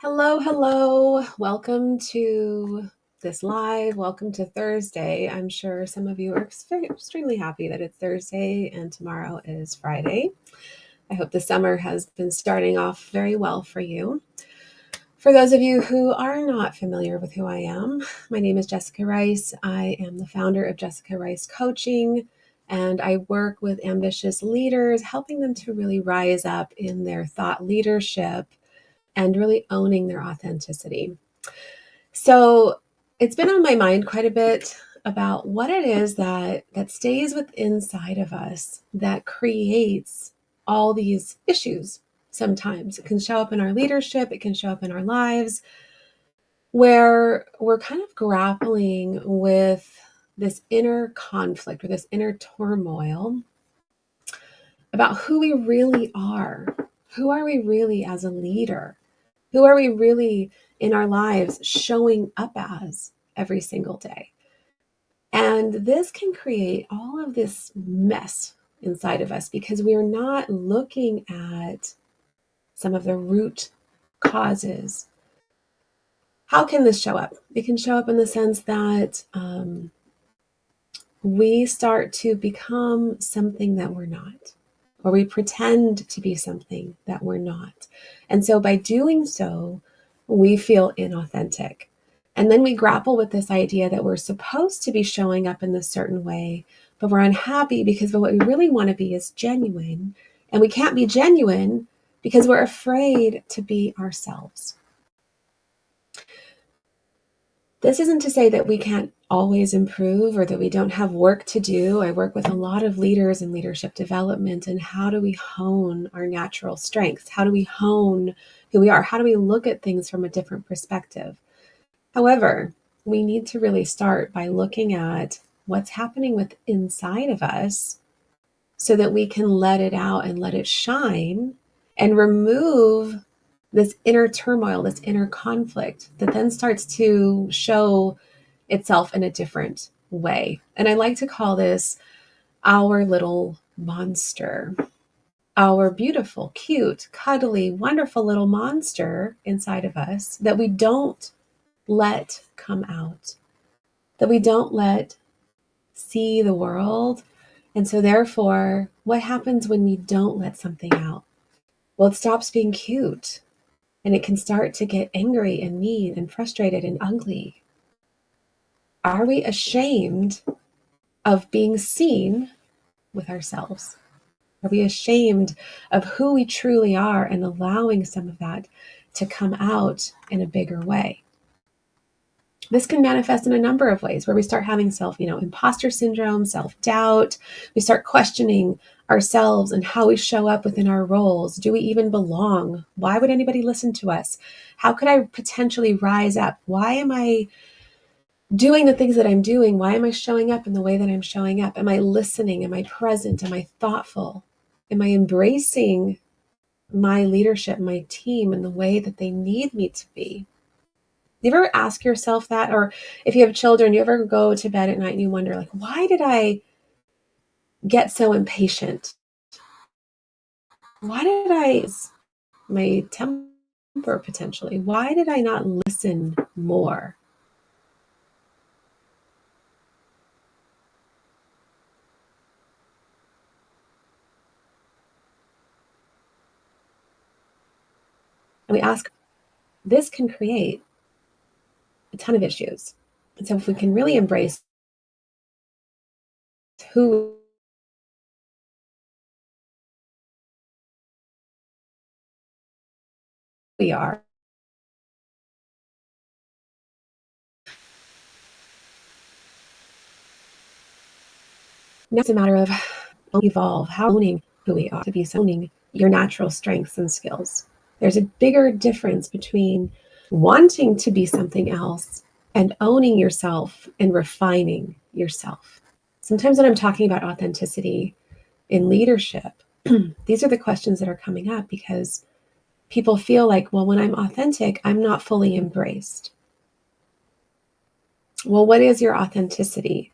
Hello, hello. Welcome to this live. Welcome to Thursday. I'm sure some of you are extremely happy that it's Thursday and tomorrow is Friday. I hope the summer has been starting off very well for you. For those of you who are not familiar with who I am, my name is Jessica Rice. I am the founder of Jessica Rice Coaching, and I work with ambitious leaders, helping them to really rise up in their thought leadership and really owning their authenticity. So it's been on my mind quite a bit about what it is that stays with inside of us that creates all these issues. Sometimes it can show up in our leadership, it can show up in our lives, where we're kind of grappling with this inner conflict or this inner turmoil about who we really are. Who are we really as a leader? Who are we really in our lives showing up as every single day? And this can create all of this mess inside of us because we are not looking at some of the root causes. How can this show up? It can show up in the sense that we start to become something that we're not, or we pretend to be something that we're not. And so by doing so, we feel inauthentic. And then we grapple with this idea that we're supposed to be showing up in this certain way, but we're unhappy because what we really want to be is genuine. And we can't be genuine because we're afraid to be ourselves. This isn't to say that we can't always improve or that we don't have work to do. I work with a lot of leaders in leadership development, and how do we hone our natural strengths? How do we hone who we are? How do we look at things from a different perspective? However, we need to really start by looking at what's happening with inside of us so that we can let it out and let it shine and remove this inner turmoil, this inner conflict that then starts to show itself in a different way. And I like to call this our little monster, our beautiful, cute, cuddly, wonderful little monster inside of us that we don't let come out, that we don't let see the world. And so, therefore, what happens when we don't let something out? Well, it stops being cute and it can start to get angry and mean and frustrated and ugly. Are we ashamed of being seen with ourselves? Are we ashamed of who we truly are and allowing some of that to come out in a bigger way? This can manifest in a number of ways where we start having imposter syndrome, self-doubt. We start questioning ourselves and how we show up within our roles. Do we even belong? Why would anybody listen to us? How could I potentially rise up? Why am I doing the things that I'm doing? Why am I showing up in the way that I'm showing up? Am I listening? Am I present? Am I thoughtful? Am I embracing my leadership, my team in the way that they need me to be? You ever ask yourself that? Or if you have children, you ever go to bed at night and you wonder, like, why did I get so impatient? Why did I, my temper potentially, why did I not listen more? And we ask, this can create a ton of issues. And so if we can really embrace who we are, now it's a matter of evolve, how owning who we are, to be owning your natural strengths and skills. There's a bigger difference between wanting to be something else and owning yourself and refining yourself. Sometimes when I'm talking about authenticity in leadership, these are the questions that are coming up because people feel like, well, when I'm authentic, I'm not fully embraced. Well, what is your authenticity?